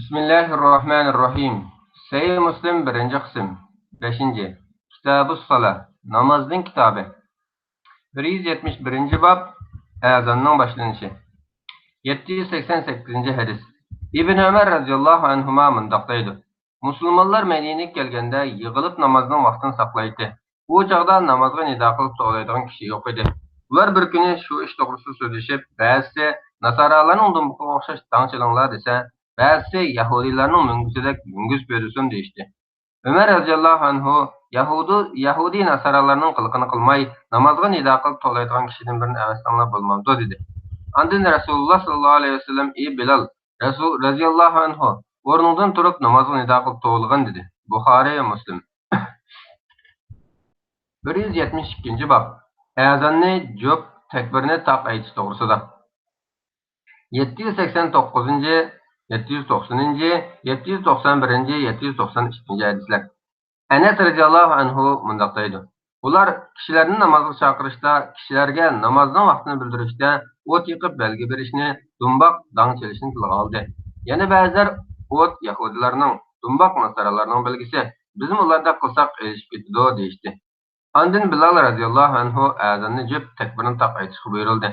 Bismillahirrahmanirrahim. Sahih Müslim 1. kısım. 5. Kitab-ı Salah. Namazın kitabı. 171. bab. Azanның başlanışı. 788. hadis. İbn Ömer radıyallahu anhuma mındaqdaydı. Musulmonlar Medine'ye kelgende yığılıp namazның vaqtini saqlaydı. Bu çağda namazga nida qilib to'g'laydigan kishi yo'q edi. Ular bir kuni shu ish to'g'risida so'zlashib, ba'zisi nasaralarning dumbuqqa o'xshash dangchilinglar desa, ba'zisi Yahudilarning munguzidek mungus bersin deyishdi. Ömer radıyallahu anhu Yahudi nasaralarning qilqini qilmay, namazga nida qilib to'g'laydigan kishidan birini emasdanlar bo'lmamdi dedi. Andın Rasulullah sallallahu aleyhi ve sellem Bilal radıyallahu anhu o'rnidan turib namozga nido qilib to'g'ilgan dedi. Buxoriy va Muslim. 172. bab. Azanni jo'p takbirni taq aytish to'g'risida. 789, 790, 791, 792 hadislar. Enes radıyallahu anhu mundaqdaydı. Ular kishilarni namozga chaqirishda, kishilarga namozning vaqtini bildirishda o't yiqib belgi berishni, dumboq dang chelishni tilga oldi. Yana ba'zilar o't Yahudilarning, dumboq nasaralarning belgisi. Bizim ularda qilsak erishib ketdi deyishdi. Andin Bilal radıyallahu anhu azanni jib takbirini taq aytishga buyurildi.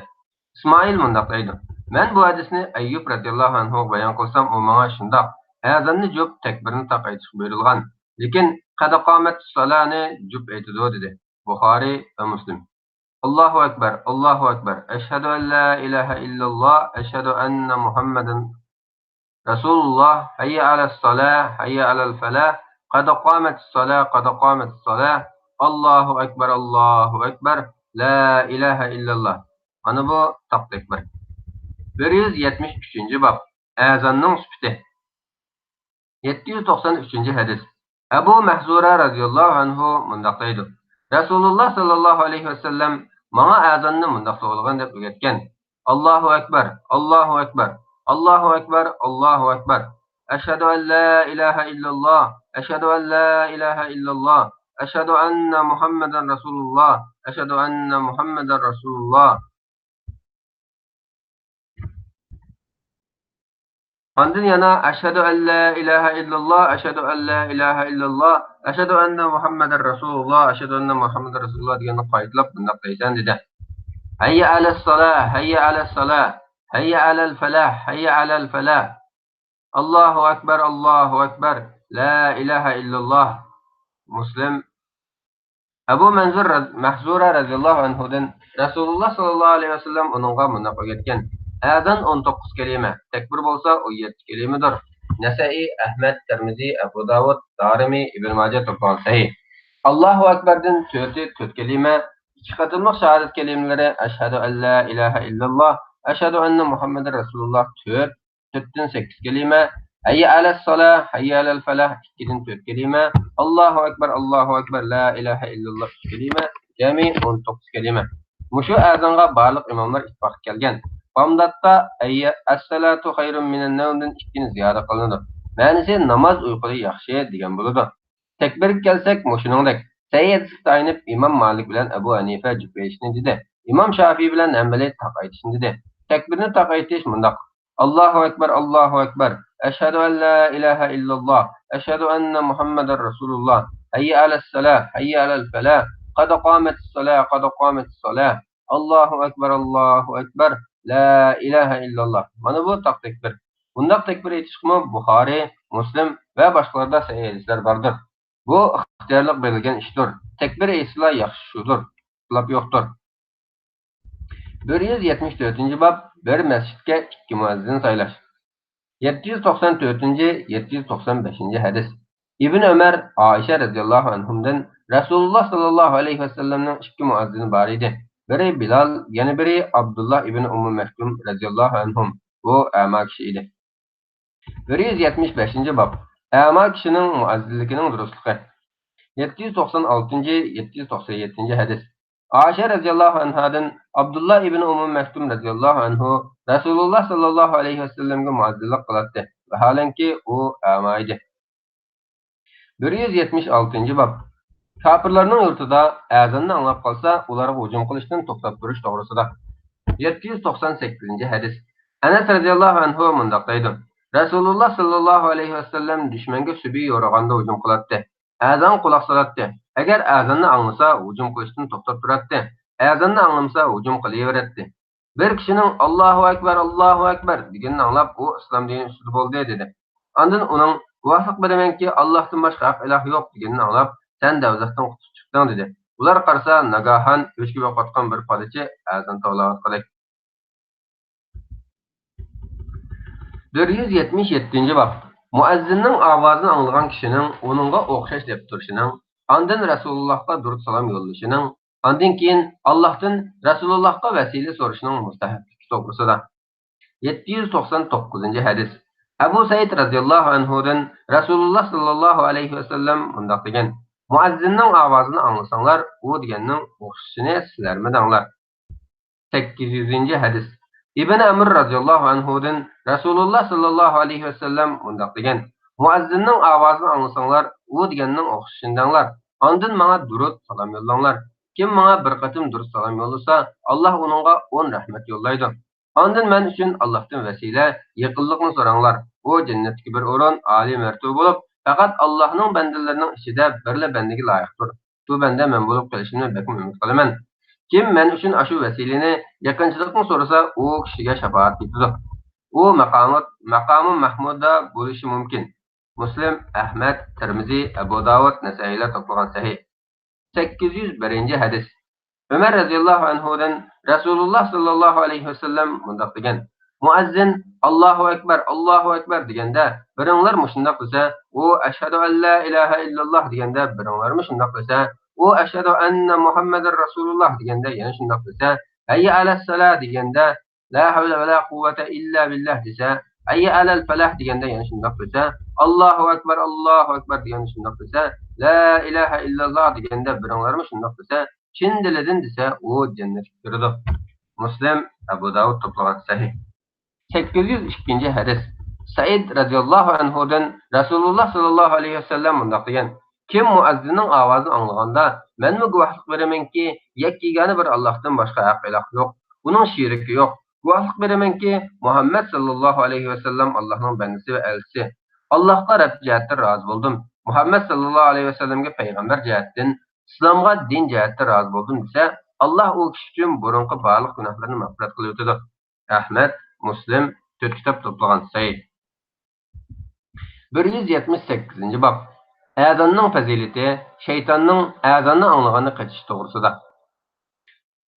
İsmail mundaqdaydi. Men bu hadisni Ayyub radıyallahu anhu bayon qilsam, u menga shundoq azanni jib takbirini taq aytishga buyurilgan. Lekin qad qomat salani jib aytdi dedi. Buxoriy va Muslim. Allahu akbar, Allahu akbar. Eşhedü en la ilahe illallah, eşhedü enne Muhammeden Resulullah. Hayya alel salah, hayya alel felah. Qad qamet salah, qad qamet salah. Allahu akbar, Allahu akbar. La ilahe illallah. Ana bu takbir. 173. bab. Azanning sifati. 793. hadis. Abu Mahzura radıyallahu anhu mundaqdaydı. Rasulullah sallallahu aleyhi ve sellem bana azanni mundaq to'g'ilgan deb o'rgatgan. Allahu akbar, Allahu akbar, Allahu akbar, Allahu akbar. Eşhedü en la ilahe illallah, eşhedü en la ilahe illallah, eşhedü enne Muhammeden Resulullah, eşhedü enne Muhammeden Resulullah. Andın yana eşhedü en la ilahe illallah, eşhedü en la ilahe illallah, eşhedü enne Muhammeden Resulullah, eşhedü enne Muhammeden Resulullah deganni qaytlab bundaq deysan dedi. Hayya alel salah, hayya alel salah, hayya alel felah, hayya alel felah. Allahu akbar, Allahu akbar, la ilahe illallah. Muslim. Abu Mahzura radıyallahu anhudan Rasulullah sallallahu aleyhi ve sellem onunğa bundaq o'rgatgan. Azan 19 kelime, tekbir bolsa 17 kelimedir. Nesai, Ahmed, Tirmizi, Abu Davud, Darimi, Ibn Majah to'plan sahih. Allahu akbardan 4 kelime, 2 qatımlıq şahadat kelimeleri eşhedü en la ilahe illallah, eşhedü enne Muhammeden Resulullah 4'ten 8 kelime, hayya alel salah, hayya alel felah 2'den 4 kelime, Allahu akbar, la ilahe illallah 3 kelime, cami 19 kelime. Muşu azanga barliq imamlar ittifaq kelgan. Bamdatda as-salatu hayrun minen nevmden 2'ni ziyada qılındı. Ma'nisi namaz uyquda yaxshi degan bo'ladi. Tekbirga kelsak, mushuningdek. Sayyid Sitaynib İmam Malik bilan Abu Hanifa jibeyishni dedi. İmam Shafi'i bilan Hanbali taqaytishni dedi. Tekbirni taqaytish mundaq. Allahu akbar, Allahu akbar. Eşhedü en la ilahe illallah. Eşhedü enne Muhammeden Resulullah. Hayya alel salah, hayya alel felah. Qad qametis salah, qad qametis salah. Allahu akbar, Allahu akbar. La ilahe illallah. Mana bu takbir. Bundaq takbir etishmi Buxoriy, Muslim va boshqalarda sahih hadislar bordir. Bu ixtiyorlik berilgan ishdir. Takbir etishlar yaxshi shudir. Xilop yo'qdir. 174. bab. Bir masjidga 2 muazzin saylash. 794. 795. hadis. İbn Ömer Ayşe radıyallahu anhumdan Rasulullah sallallahu aleyhi ve sellem'nin 2 muazzini var idi. Biri Bilal, yani biri Abdullah ibn Ummu Mektum radıyallahu anhum. Bu ama kişi idi. 175. bab. Ama kişinin muazzinlikinin durustluğu. 796. 797. hadis. Ayşe radıyallahu anhadan Abdullah ibn Ummu Mektum radıyallahu anhu Rasulullah sallallahu aleyhi ve sellem'e muazzinlik kılattı. Ve halenki o ama idi. 176. bab. Kafirlarning yurtida azanni anglab qolsa, ularga hujum qilishdan to'xtab turish to'g'risida. 798. hadis. Anas radhiyallohu anhu mundaq deydi. Rasululloh sallallohu alayhi vasallam dushmanga subiy yo'rag'anda hujum qiladi. Azon quloq soladi. Agar azonni anglasa, hujum qilishdan to'xtab turadi. Azonni anglamasa, hujum qilaveradi. Bir kishining Allohu akbar deganini anglab, u islom dini ustida bo'ldi dedi. Ondan uning guvohlik beramanki, Allohdan boshqa haq iloh yo'q deganini anglab, sen davlatdan qutib chiqding dedi. Ular qarasa, nagahan o'chki yo'qotgan bir podachi azon tovlayotgandek. 177 bab. Muazzinning ovozini anglagan kishining uningga o'xshash deb turishining, ondan Rasulullohga durud salom yo'llashining, ondan keyin Allohdan Rasulullohga vasila so'rashining mustahabligi to'g'risida. 799 hadis. Abu Said radhiyallohu anhudan Rasululloh sallallohu alayhi vasallam mundaq degan: Muazzinning ovozini anglasanglar, u deganning o'xshashini sizlarmi danglar. 800 hadis. İbn Amr radhiyallohu anhudan Rasululloh sallallohu alayhi vasallam mundaq degan: Muazzinning ovozini anglasanglar, u deganning o'xshashini danglar. Ondan menga durud salom yo'llanglar. Kim menga bir qatim durud salom yo'llasa, Alloh uningga 10 rahmat yo'llaydi. Ondan men uchun Allohdan vasila, yaqinlikni so'ranglar. U jannatdagi bir o'rin, oliy martaba bo'lib, faqat Allohning bandalarining ichida birla bandaga loyiqdir. Bu banda men bo'lib qolishini bekim umid qilaman. Kim men uchun ashu vasilini yaqinchilikni so'rasa, u kishiga shafaat etadi. U maqomi Mahmudda bo'lishi mumkin. Muslim, Ahmad, Tirmizi, Abu Dawud, Nasailar to'plagan sahih. 801 hadis. Ömer radhiyallohu anhudan Rasululloh sallallohu alayhi vasallam mundaq degan: Muazzin Allohu akbar deganda biringlar mushundaq qilsa, u ashhadu an la ilaha illalloh deganda biringlar mushundaq qilsa, u ashhadu anna Muhammadar Rasululloh deganda yana shundaq qilsa, hayya alas salah deganda la havla va la quvvata illa billah desa, hayya alal falah deganda yana shundaq qilsa, Allohu akbar deganda shundaq qilsa, la ilaha illalloh deganda biringlar mushundaq qilsa, chin dilidan desa, u jannatga kiradi. Muslim, Abu Dawud to'plagan sahih. 802 hadis. Said radhiyallohu anhudan Rasululloh sallallohu alayhi vasallam mundaq degan: Kim muazzinning ovozini anglaganda, menmi guvohlik beramanki, yakkigani bir Allohdan boshqa haq iloh yo'q, uning sheriki yo'q. Guvohlik beramanki, Muhammad sallallohu alayhi vasallam Allohning bandasi va elchisi. Allohga Rabb jihatdan rozi bo'ldim. Muhammad sallallohu alayhi vasallamga payg'ambar jihatdan, islomga din jihatdan rozi bo'ldim desa, Alloh u kishi uchun burunqi barliq gunohlarini mag'firat qilib o'tadi. Ahmad, Muslim 4 kitob to'plagan sahih. 178 bab. Azonning fazilati, shaytonning azonni anglag'anni qachish to'g'risida.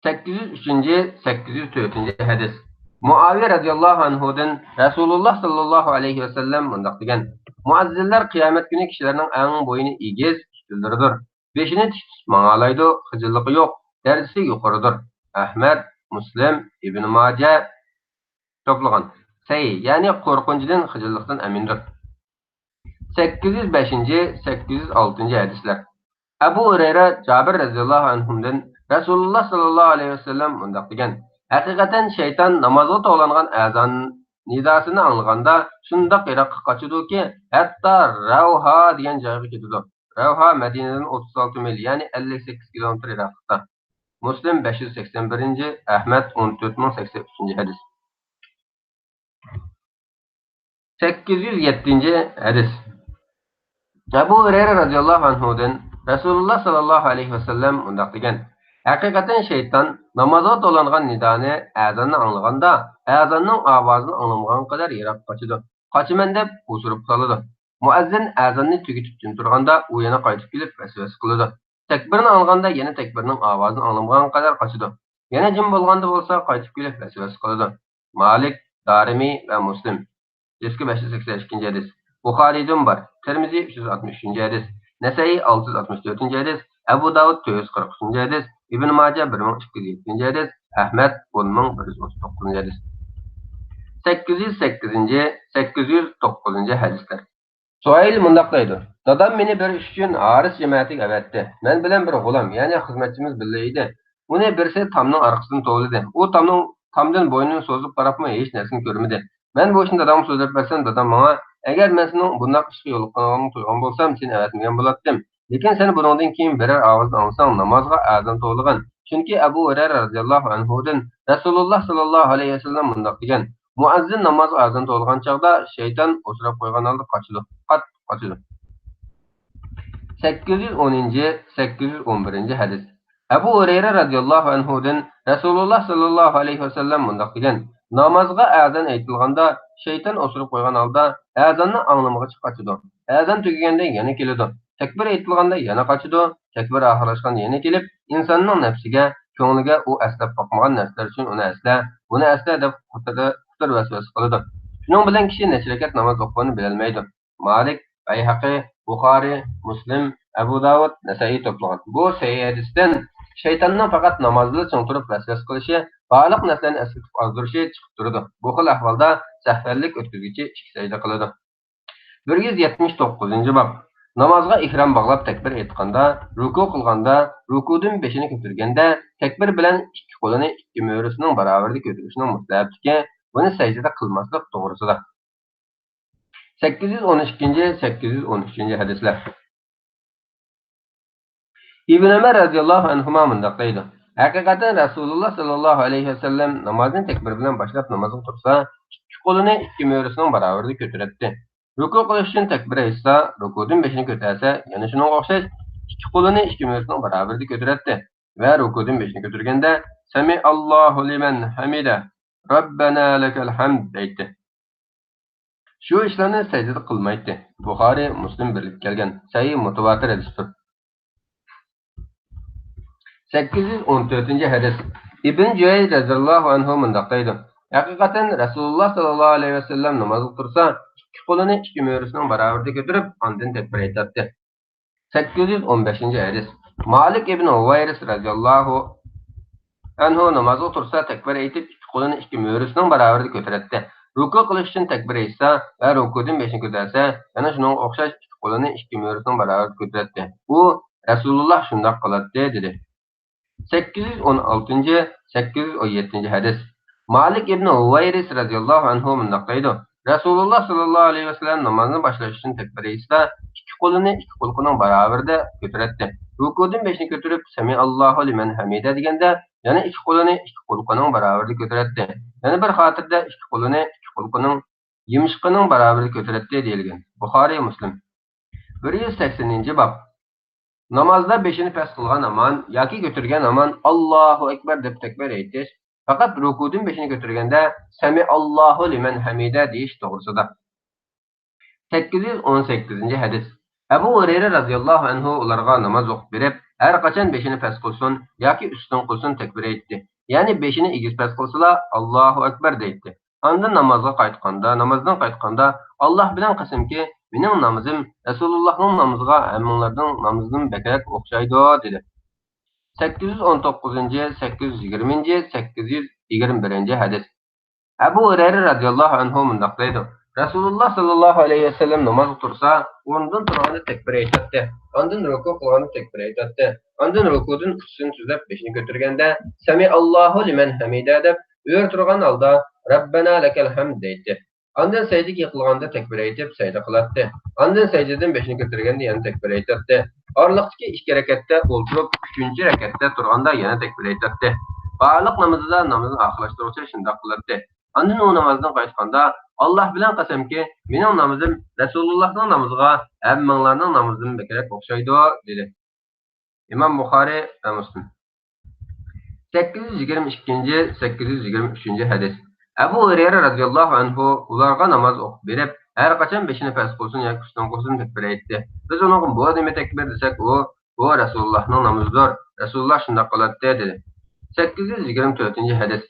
803-804 hadis. Muaviya radhiyallohu anhudan Rasululloh sallallohu alayhi vasallam mundaq degan: Muazzinlar qiyomat kuni kishilarning eng bo'yini egiz tutildiridir. Beshini tik mang'alaydi, xijilligi yo'q, darajasi yuqoridir. Ahmad, Muslim, Ibn Majah to'plagan sahih, ya'ni qo'rqinchdan, xijillikdan amindir. 805-806 hadislar. Abu Hurayra Jabir radhiyallohu anhudan Rasululloh sallallohu alayhi vasallam mundaq degan: Haqiqatan shayton namozga to'g'langan azon nidosini anglaganda shundoq yiroqqa qochadiki, hatto Ravha degan joyga ketadi. Ravha Madinadan 36 mil, ya'ni 58 kilometr yiroqda. Muslim 581, Ahmad 14083 hadis. 807 hadis. Abu Hurayra radhiyallohu anhudan Rasululloh sallallohu alayhi vasallam mundaq degan: Haqiqatan shayton namozga to'langan nidoni azonni anglaganda, azonning ovozini anglamagan qadar yiroq qochadi. Qochaman deb o'sirib qoladi. Muazzin azonni tugatib jim turganda, u yana qaytib kelib vasvas qiladi. Takbirni anglaganda yana takbirning ovozini anglamagan qadar qochadi. Yana jim bo'lganda bo'lsa qaytib kelib vasvas qiladi. Malik, Darimi va Muslim. Eski 582 hadis. Buxariydan var. Tirmizi 363 hadis. Nasai 664 hadis. Abu Dawud 443 hadis. Ibn Majah 1207 hadis. Ahmad 10139 hadis. 808-809 hadislar. Suayl mundaq deydi: Dadam meni bir ish uchun Haris jamoatiga avatdi. Men bilan bir g'ulam, ya'ni xizmatchimiz birga edi. Uni birsi tomning orqasidan tovladi. U tomdan bo'ynini so'zib qarabmi hech narsani ko'rmadi. Men bu ishni dadamga so'zlab bersam, dadam menga: "Agar men sening bunday ishga yo'liqqaningni tuygan bo'lsam, seni avatmagan bo'lardim. Lekin sen buningdan keyin birer ovoz olsang, namozga azon to'g'lagan." Chunki Abu Hurayra radhiyallohu anhudan Rasululloh sallallohu alayhi vasallam mundaq degan: Muazzin namoz azan to'lgan chog'da shayton o'chirib qo'ygan holda qochadi. 810-811 hadis. Abu Hurayra radhiyallohu anhudan Rasululloh sallallohu alayhi vasallam mundoq degan: Namozga azan aytilganda shayton o'chirib qo'ygan holda azonni anglamag'ich qochadi. Azan tugaganda yana keladi. Takbir aytilganda yana qochadi. Takbir oxirlashganda yana kelib, insonning nafsiga, ko'ngliga u aslab boqmagan narsalar uchun buni asla deb xutir vasvasa qiladi. Shuning bilan kishi nechrakat namoz o'qishni bilolmaydi. Malik, Bayhaqi, Buxoriy, Muslim, Abu Davud, Nasai to'plagan. Bu sahih hadisdan shaytonning faqat namozda ching turib vasvasa qilishi, barliq narsalarni eslatib ozdirishi chiqib turadi. Bu xil ahvolda sahvarlik o'tkazuvchi ikki sajda qiladi. 179-bob. Namozga ihrom bog'lab takbir aytganda, ruku qilganda, rukudan beshini ko'targanda, takbir bilan ikki qo'lini ikki mo'risining barobarida ko'tarishining mustahabligi, buni sajdada qilmaslik to'g'risida. 812-813 hadislar. İbn Ömer radhiyallohu anhuma mundoq deydi. Haqiqatan Rasululloh sallallohu alayhi vasallam namozning takbir bilan boshlab namozga tursa, ikki qo'lini ikki mo'risining barobarida ko'taradi. Ruku qilish uchun takbir aytsa, rukudan beshini ko'tarsa, yana shunga o'xshash ikki qo'lini ikki mo'risining barobarida ko'taradi va rukudan beshini ko'targanda Sami Allohu liman hamida Rabbana lakal hamd deydi. Shu ishlarni sajdada qilmaydi. Buxoriy, Muslim birlik kelgan sahih mutawatir hadisdir. 814-hadis. İbn Cüyey radhiyallohu anhu mundoq deydi. Haqiqatan Rasululloh sallallohu alayhi vasallam namoz tursa, ikki qo'lini ikki mo'risining barobarida ko'tarib, ondan takbir aytadi. 815-hadis. Malik ibn Huwayris radhiyallohu anhu namoz tursa, takbir aytib, ikki qo'lini ikki mo'risining barobarida ko'taradi. Ruku qilish uchun takbir aytsa va rukudan beshini ko'tarsa, yana shunga o'xshash ikki qo'lini ikki mo'risining barobarida ko'taradi. U Rasululloh shundoq qiladi dedi. 816-817 hadis. Malik ibn Huwayris radhiyallohu anhu mundoq deydi. Rasululloh sallallohu alayhi vasallam namozni boshlash uchun takbir aytsa, ikki qo'lini ikki qo'lqining barobarida ko'taradi. Rukudan beshini ko'tarib, Sami Allohu liman hamida deganda, yana ikki qo'lini ikki qo'lqining barobarida ko'taradi. Yana bir xotirda ikki qo'lini ikki qo'lqining yumshiqining barobarida ko'taradi deyilgan. Buxoriy, Muslim. 180-bob. Namozda beshini past qilgan aman yoki ko'targan aman Allohu akbar deb takbir aytish, faqat rukudan beshini ko'targanda Sami Allohu liman hamida deyish to'g'risida. 818-hadis. Abu Hurayra radhiyallohu anhu ularga namoz o'qib berib, har qachon beshini past qilsin yoki ustun qilsin takbir aytdi. Ya'ni beshini egiz past qilsalar Allohu akbar deydi. Ondan namozdan qaytganda Alloh bilan qasamki, mening namozim Rasulullohning namoziga hammalarning namozidan bakrak o'xshaydi dedi. 819-820-821 hadis. Abu Hurayra radhiyallohu anhu mundoq deydi. Rasululloh sallallohu alayhi vasallam namoz tursa, o'rnidan turganda takbir aytadi. Ondan ruku qilganda takbir aytadi. Ondan rukudan uchsin tuzab beshini ko'targanda Sami Allohu liman hamida deb turgan holda Rabbana lakal hamd deydi. Ondan sajdaga qilganda takbir aytib sajda qiladi. Ondan sajdadan beshini ko'targanda yana takbir aytadi. Orliqdagi ikki rakatda o'ltirib, 3-rakatda turganda yana takbir aytadi. Barliq namozda namozni oxirlashtiruvchi shundoq qiladi. Ondan u namozdan qaytganda Alloh bilan qasamki, mening namozim Rasulullohning namoziga hammanglarning namozidan bakrak o'xshaydi dedi. İmam Buxoriy va Muslim. 822-823 hadis. Abu Hurayra radhiyallohu anhu ularga namoz o'qib berib, har qachon beshini past qilsin yoki ustun qilsin takbir aytdi. Biz uning bu nima takbir desak, bu Rasulullohning namozidir. Rasululloh shunday qiladi dedi. 824-hadis.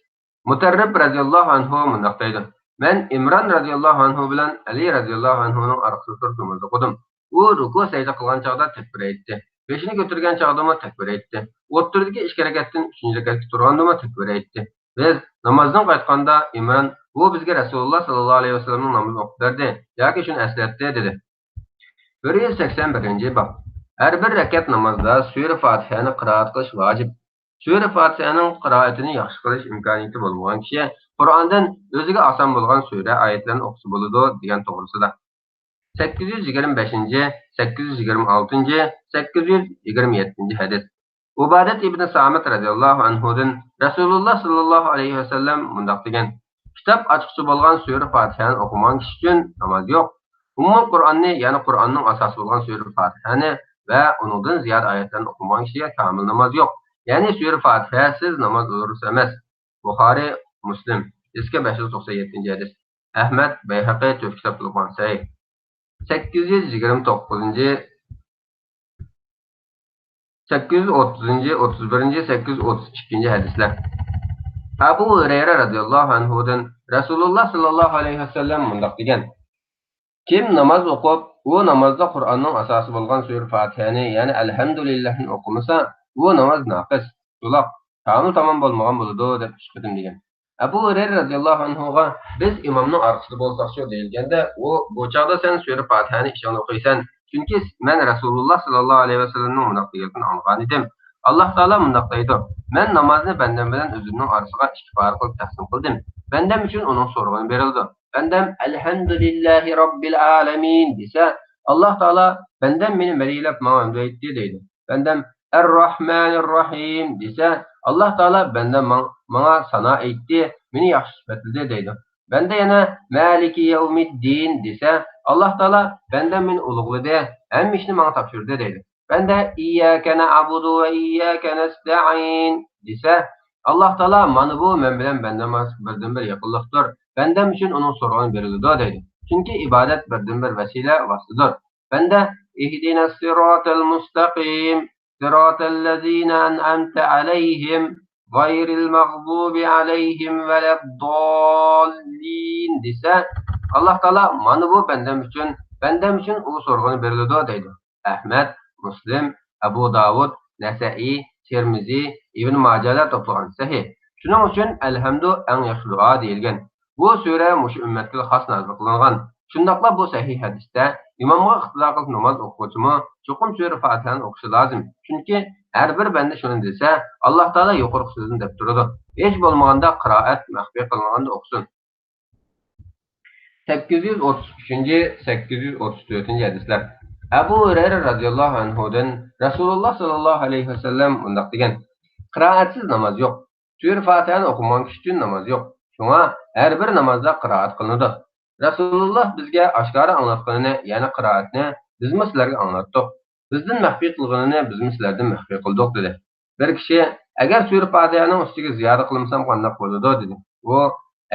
Mutarrib radhiyallohu anhu mundoq deydi. Men Imron radhiyallohu anhu bilan Ali radhiyallohu anhuning orqasida turib namoz o'qidim. U ruku sajda qilgan chog'da takbir aytdi. Beshini ko'targan chog'da takbir aytdi. O'rtadagi 2 rakatdan 3-rakatga turganda takbir aytdi. Biz namozdan qaytganda Imron bu bizga Rasululloh sallallohu alayhi vasallamning namozini o'qib berdi yoki shuni eslatdi dedi. 181-bob. Har bir rakat namozda sura Fatihani qiroat qilish vojib. Sura Fatihaning qiroatini yaxshi qilish imkoniyati bo'lmagan kishi Qur'ondan o'ziga oson bo'lgan sura oyatlarni o'qisa bo'ladi degan to'g'risida. 826-827 hadis. Ubadat ibn Samit radhiyallohu anhudan Rasululloh sallallohu alayhi vasallam mundoq degan: Kitap açıqçı bolğan Sure Fatihani okuman kishi uchun namoz yo'q. Umumiy Qur'onni, ya'ni Qur'onning asosi bo'lgan Sure Fatihani va uningdan ziyod oyatlarni okuman kishiga kamil namoz yo'q. Ya'ni Sure Fatihasiz namoz durust emas. Buxoriy, Muslim. Eski 597-hadis. Ahmad, Bayhaqi to'rt kitob qilgan sahih. 829 830, 31, 832 hadislar. Abu Hurayra radhiyallohu anhudan Rasululloh sallallohu alayhi vasallam mundaq degan: Kim namoz o'qib, u namozda Qur'onning asosi bo'lgan Sura Fatihani, ya'ni alhamdulillahni o'qimasa, bu namoz naqis, to'liq, tamom bo'lmagan bo'ladi deb chiqdim degan. Abu Hurayra radhiyallohu anhuga biz imomning orqasida bo'lsaqchi deyilganda, u bu chog'da sen Sura Fatihani ishon o'qiysan, chunki men Rasululloh sallallohu alayhi vasallamning mundaq deganini anglagan edim. Allah Taala mundaq deydi: Men namozni bandam bilan o'zimning orasiga ikki par qilib taqsim qildim. Bandam uchun uning so'rag'ini berildi. Bandam alhamdulillahi robbil alamin desa, Allah Taala bandam meni mariyalab ma'lum deydi. Bandam ar-rahmanir rahim desa, Allah Taala bandam menga sana aytdi, meni yaxshi sifatladi deydi. Banda yana maliki yawmiddin desa, Allah Taala bandam meni ulug'ladi, hamma ishni menga topshirdi deydi. Banda iyyaka na'budu va iyyaka nasta'in desa, Allah Taala mana bu men bilan bandam birdan bir yaqinlikdir. Bandam uchun uning so'rag'ini beriladi deydi. Chunki ibodat birdan bir vasila vositadir. Banda ihdinas siratal mustaqim siratal ladzina an'amta alayhim g'ayril maghdubi alayhim valaddallin desa, Allah Taala mana bu bandam uchun u so'rag'ini beriladi deydi. Ahmad, Muslim, Abu Davud, Nasa'i, Tirmizi, Ibn Majahlar to'plagan sahih. Shuning uchun alhamdu eng yaxshi duo deyilgan. Bu sura mush ummatga xos nazil qilingan. Shundaqla bu sahih hadisda imomga iqtido qilib namoz o'quvchimi cho'qim Sura Fatihani o'qishi lozim. Chunki har bir banda shuni desa, Alloh taolo yuqori so'zni deb turadi. Hech bo'lmaganda qiroat maxfiy qilinganda o'qisin. 833-834 hadislar. Abu Hurayra radhiyallohu anhudan Rasululloh sallallohu alayhi vasallam mundaq degan: Qiroatsiz namoz yo'q. Sura Fatihani o'qigan kishi uchun namoz yo'q. Shunga har bir namozda qiroat qilinadi. Rasululloh bizga oshkora anglatganini, ya'ni qiroatni biz sizlarga anglatdik. Bizdan maxfiy qilganini biz sizlardan maxfiy qildik dedi. Bir kishi agar Sura Fatihaning ustiga ziyoda qilsam qanday bo'ladi dedi. U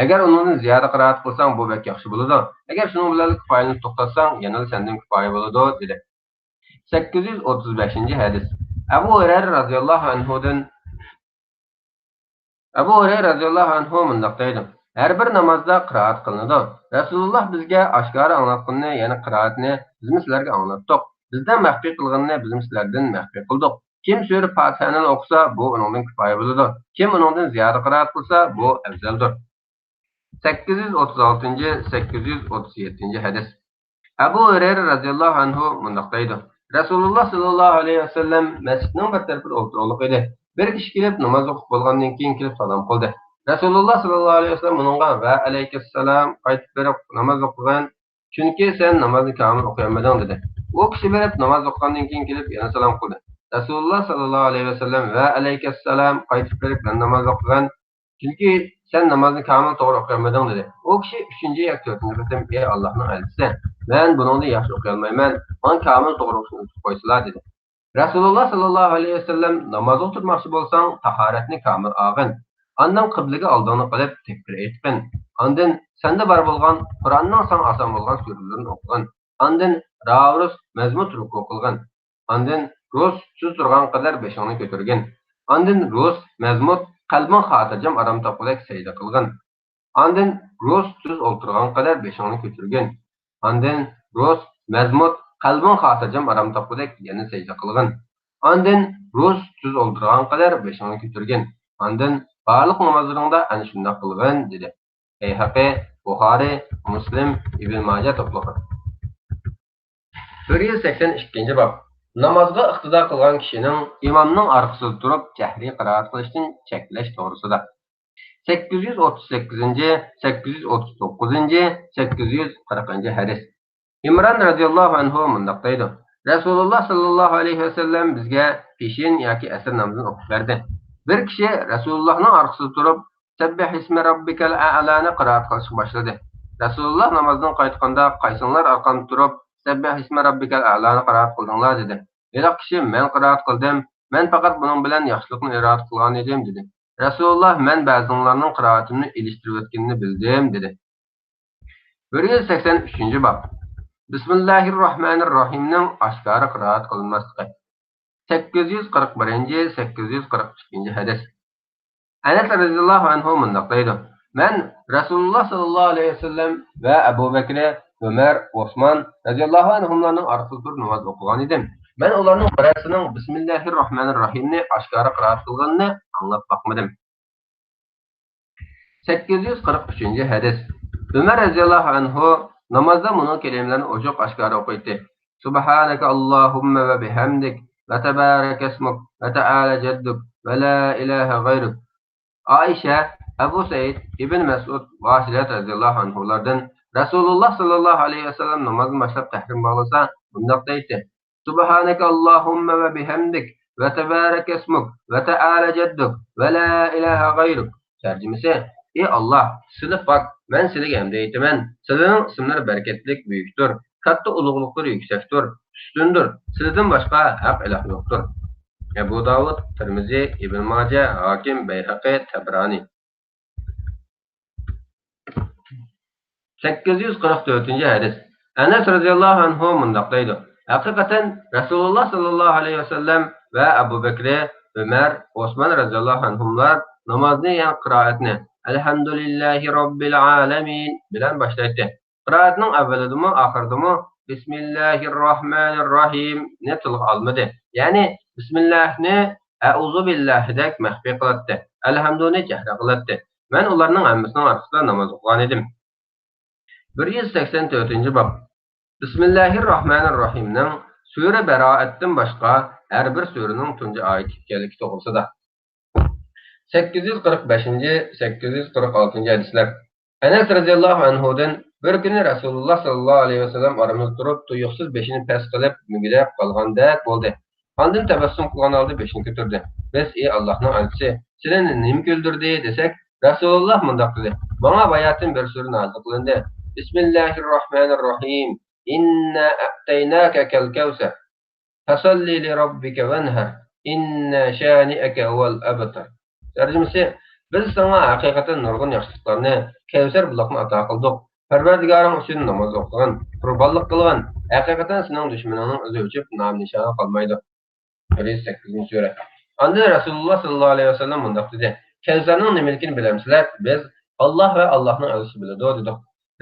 agar undan ziyoda qiroat qilsang bu bek yaxshi bo'ladi. Agar shuning bilan kifoyani to'xtatsang, yana sendan kifoya bo'ladi dedi. 835-hadis. Abu Hurayra radhiyallohu anhu mundaq deydi: Har bir namozda qiroat qilinadi. Rasululloh bizga oshkora anglatganini, ya'ni qiroatni biz sizlarga anglatdik. Bizdan maxfiy qilganini biz sizlardan maxfiy qildik. Kim Sura Fatihani o'qisa, bu uningdan kifoya bo'ladi. Kim uningdan ziyoda qiroat qilsa, bu afzaldir. 836-837 hadis. Abu Hurayra radhiyallohu anhu mundaq deydi: Rasululloh sallallohu alayhi vasallam masjidning bir tarafida o'tirib edi. Bir kishi kelib namoz o'qib bo'lgandan keyin kelib salom qildi. Rasululloh sallallohu alayhi vasallam uningga va alayhissalom qaytib berib namoz o'qigan, chunki sen namozni kamil o'qiyamading dedi. U kishi berib namoz o'qigandan keyin kelib yana salom qildi. Rasululloh sallallohu alayhi vasallam va alayhissalom qaytib berib namoz o'qigan, chunki sen namozni kamil to'g'ri o'qiyamading dedi. U kishi 3-chi yoki 4-chi qatam ey Allohning elchisi, men buningni yaxshi o'qiy olmayman, men kamil to'g'ri o'qishni qo'ysalar dedi. Rasululloh sallallohu alayhi vasallam namoz o'qitmoqchi bo'lsang, tahoratni kamil olgin. Ondan qiblaga oldingni qilib takbir aytgin. Ondan senda bor bo'lgan Qur'onning san oson bo'lgan suralarini o'qigin. Ondan ravus mazmut ruku qilgin. Ondan ro'z siz turgan qadar beshingni ko'targin. Ondan ro'z mazmut qalbing xotirjam arom topqilak sajda qilgin. Ondan ro'z siz o'tirgan qadar beshingni ko'targin. Ondan ro'z mazmut qalbing xotirjam arom topqilak yana sajda qilgin. Ondan ro'z siz o'tirgan qadar beshingni ko'targin. Ondan barliq namozlaringda ana shunday qilgin dedi. Bayhaqi, Buxoriy, Muslim, Ibn Majah to'plagan. 182-bob. Namozga iqtido qilgan kishining imomning orqasida turib jahriy qiroat qilishdan cheklash to'g'risida. 838-839-840 hadis. Imron radhiyallohu anhu mundaq deydi: Rasululloh sallallohu alayhi vasallam bizga peshin yoki asr namozini o'qib berdi. Bir kishi Rasulullohning orqasida turib Sebbih ismi rabbikal a'lani qiraat qilishga boshladi. Rasululloh namozdan qaytganda qaysinglar orqamda turib, Sebbih ismi rabbikal a'lani qiraat qildinglar dedi. Yo'q kishi men qiraat qildim, men faqat buning bilan yaxshilikni iroda qilgan edim dedi. Rasululloh men ba'zinglarning qiroatimni ilishtirayotganini bildim dedi. 183 bab. Bismillahirrohmanirrohimning oshkora qiroat qilinmasligi. 841-842 hadis. Anas radhiyallohu anhu mundaq deydi. Men Rasululloh sallallohu alayhi vasallam va Abu Bakr, Umar, Osmon radhiyallohu anhumlarning orqasida turib namoz o'qigan edim. Men ularning birasining Bismillahirrohmanirrohimni oshkora qiroat qilganini anglab boqmadim. 843 hadis. Umar radhiyallohu anhu namozda buning kelimalarni ochiq oshkora o'qiydi. Subhanaka Allohumma va bihamdik va tabaraka ismuk va ta'ala jadduk va la ilaha g'ayruk. Aisha, Abu Said, Ibn Mas'ud va Asilat radhiyallohu anhulardan Rasululloh sallallohu alayhi vasallam namozni boshlab tahrim bo'lsa, bundoq deydi. Subhanaka Allohumma va bihamdik va tabaraka ismuk va ta'ala jadduk va la ilaha g'ayruk. Tarjimasi: Ey Allah, sizlar pok, men sizlarga hamd aytaman. Sizlarning ismlari barakatlik, buyukdir, katta ulug'liqdir, yuksakdir, ustundir. Sizlardan boshqa haq iloh yo'qdir. Ebu Davud, Tirmizi, Ibn Majah, Hakim, Bayhaqi, Tabrani. 844 hadis. Anas radhiyallohu anhu mundaq deydi. Haqiqatan Rasululloh sallallohu alayhi vasallam va Abu Bakr, Umar, Osmon radhiyallohu anhumlar namozni yani qiroatni Alhamdulillahi robbil alamin bilan boshlaydi. Qiroatning avvalidami, oxiridami Bismillahirrohmanirrohim ne tilga olmadi. Ya'ni Bismillahni a'udhu billahidek maxfiy qiladi. Alhamduni jahra qiladi. Men ularning hammasining orqasida namoz o'qigan edim. 184 bab. Bismillahirrohmanirrohimning sura Baroatdan boshqa har bir suraning tunji oyati ekanligi to'g'risida. 845-846 hadislar. Anas radhiyallohu anhudan bir kuni Rasululloh sallallohu alayhi vasallam aramizda turib, tuyuqsiz beshini past qilib, mugilab qolgandek bo'ldi. Ondan tabassum qilgan holda beshini ko'tardi. Biz ey Allohning elchisi, seni nima güldürdü desek, Rasululloh mundoq dedi. Bana bayatın bir sura nazil qilindi. Bismillahirrohmanirrohim. İnna a'taynaka kal-kawsar. Fasalli li robbika wanhar. İnna shani'aka huval abtar. Tarjimasi: Biz sana haqiqatan nurg'un yaxshiliklarni, Kevser buloqni ato qildik. Parvardigoring uchun namoz o'qigan, qurbonlik qilgan. Haqiqatan sening dushmaningning o'zi o'chib, nom nishoni qolmaydi. 8-sura. Anda Rasululloh sallallohu alayhi vasallam mundoq dedi. Kevserning nimaligini bilamsizlar? Biz Alloh va Allohning elchisi biladi dedi.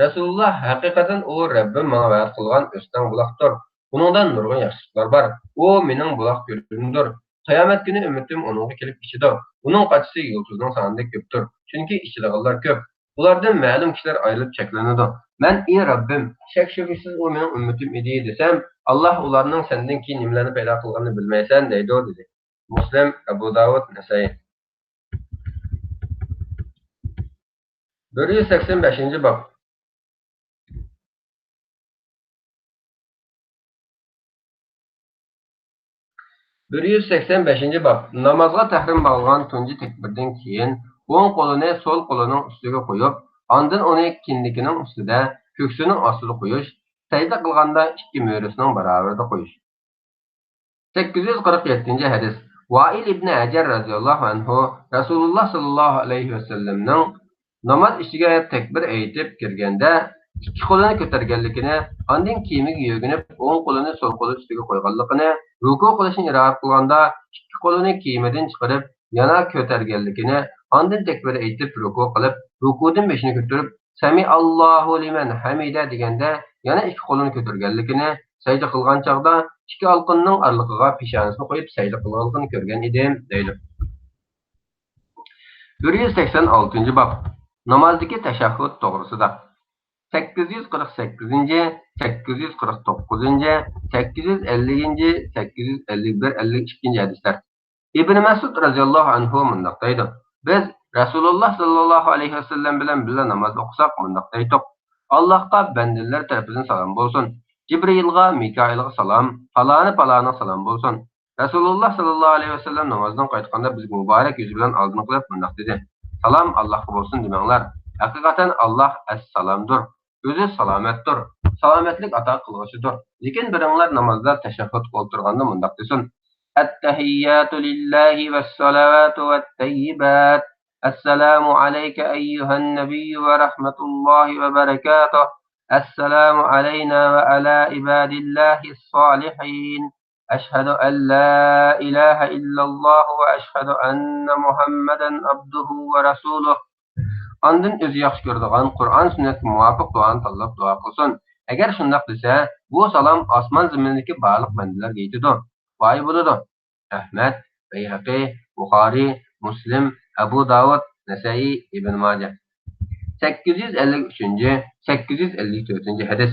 Rasululloh haqiqatan u Rabbim menga va'd qilgan o'stan buloqdir. Buningdan nurg'un yaxshiliklar bor. U mening buloq ko'limdir. Qiyomat kuni ummatim onunga kelib ichidi. Uning qachisi yulduzning sonidek ko'pdir. Chunki ichilganlar ko'p. Ulardan ma'lum kishilar ayrilib cheklanadi. Men ey Rabbim, shak shubhasiz u mening ummatim edi desam, Alloh ularning sendan keyin nimalarni paydo qilganini bilmaysan deydi dedi. Muslim, Abu Davud, Nasai. 185 bab. Namazga tahrim bo'lgan tunji takbirdan keyin o'ng qo'lini so'l qo'lining ustiga qo'yib, ondan uni kindikining ustida, ko'ksining ostida qo'yish, sajda qilganda ikki mo'risining barobarida qo'yish. 847 hadis. Va'il ibn Hajar radhiyallohu anhu Rasululloh sallallohu alayhi vasallamning namoz ichiga takbir aytib kirganda ikki qo'lini ko'targanligini, ondan kiyimiga yo'ginib, o'ng qo'lini so'l qo'li ustiga qo'yganligini, ruku qilishni iroda qilganda ikki qo'lini kiyimidan chiqarib, yana ko'targanligini, ondan takbir aytib ruku qilib, rukudan beshini ko'tarib, Sami Allohu liman hamida deganda yana ikki qo'lini ko'targanligini, sajda qilgan chaqda ikki halqonning oraliga peshonasini qo'yib sajda qilganligini ko'rgan edim deydi. 186 bab. Namozdagi tashahhud to'g'risida. 848, 849, 850, 851, 52 hadislar. İbn Mas'ud radhiyallohu anhu mundoq deydi. Biz Rasululloh sallallohu alayhi vasallam bilan birga namoz o'qisak mundoq deydik. Allohga bandalar tarafidan salom bo'lsin. Jibrilga, Mikailga salom, falani salom bo'lsin. Rasululloh sallallohu alayhi vasallam namozdan qaytganda bizga muborak yuzi bilan oldin qilib mundoq dedi. Salam Allah'a olsun demanglar. Hakikaten Allah es-salamdır. Özü salamettir. Salametlik ata kılgıçıdır. Lekin biringlar namazda teşehhüd o'tirganda mundaq desin. Ettehiyyatu lillahi ve's-salavatu ve't-tayyibat. Esselamu aleyke eyyühen nebiyyü ve rahmetullahi ve berekatuh. Esselamu aleyna ve ala ibadillahi's-salihin. Eşhedü en la ilahe illallah ve eşhedü enne Muhammeden abduhu ve resuluh. Andın özü yaxşı gördiğin Qur'an sünnet muvafiq duanı tanlab dua qılsın. Eğer şundaq dese, bu salam asman zimindeki barliq bandalarga yetidi. Vay buludu. Ahmet, Beyhaqi, Buxari, Muslim, Abu Davud, Nesai, Ibn Majah. 853. 854. hadis.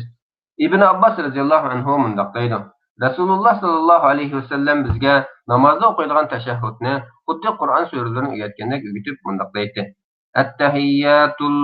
İbn Abbas radhiyallahu anhu mundaq deydi. Rasulullah sallallahu aleyhi ve sellem bizga namazda o'qiydigan tashahhudni xuddi Qur'on suralarini o'rgatgandek o'rgatib mundaq deydi. At-tahiyyatul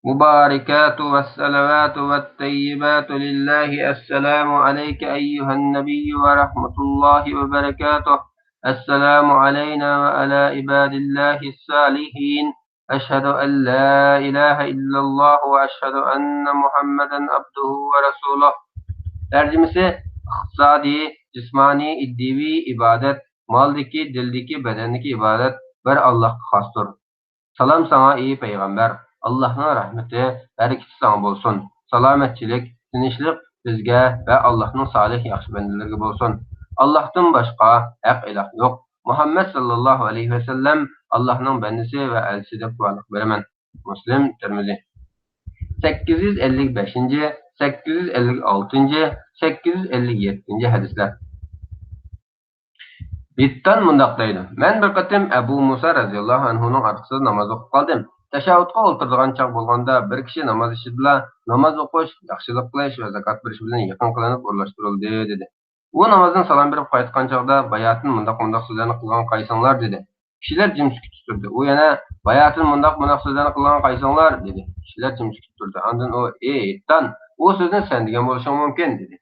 mubarakatu was-salavatu wat-tayyibatu lillahi assalamu alayka eyyuhen nebiyyu ve rahmetullahi ve berekatuh. Esselamu aleyna ve ala ibadillahi's-salihin. Eşhedü en la ilahe illallah ve eşhedü enne Muhammeden abduhu ve resuluh. Tercümesi iqtisadi, cismani, iddivi ibadet, maldaki, dildeki, bedendeki ibadet bir Allah'a xasdır. Salam sana ey peygamber. Allah'ın rahmeti, bereketi sana bolsun. Salametçilik, tinchlik bizga ve Allah'ın salih yaxshi bandalarga bolsun. Allah'tan başqa haq ilah yo'q. Muhammed sallallahu aleyhi ve sellem Allah'ın bandisi ve elçisi deb guvohlik beraman. Muslim, Tirmizi. 855. 856. 857. hadisler. Bittan mundaq deydi. Men bir qatim Abu Musa radhiyallohu anhuning orqasida namoz o'qib qoldim. Tashahhudga o'tiradigan chaq bo'lganda bir kishi namoz ishida namoz o'qish, yaxshilik qilish va zakot berish bilan yaqin qilinib o'rlashtirildi dedi. U namozdan salom berib qaytgan chaqda bayatin mundaq so'zlarni qilgan qaysinglar dedi. Kishilar jim sukut turdi. U yana bayatin mundaq so'zlarni qilgan qaysinglar dedi. Kishilar jim sukut turdi. Ondan u tan u so'zni sen degan bo'lishi mumkin dedi.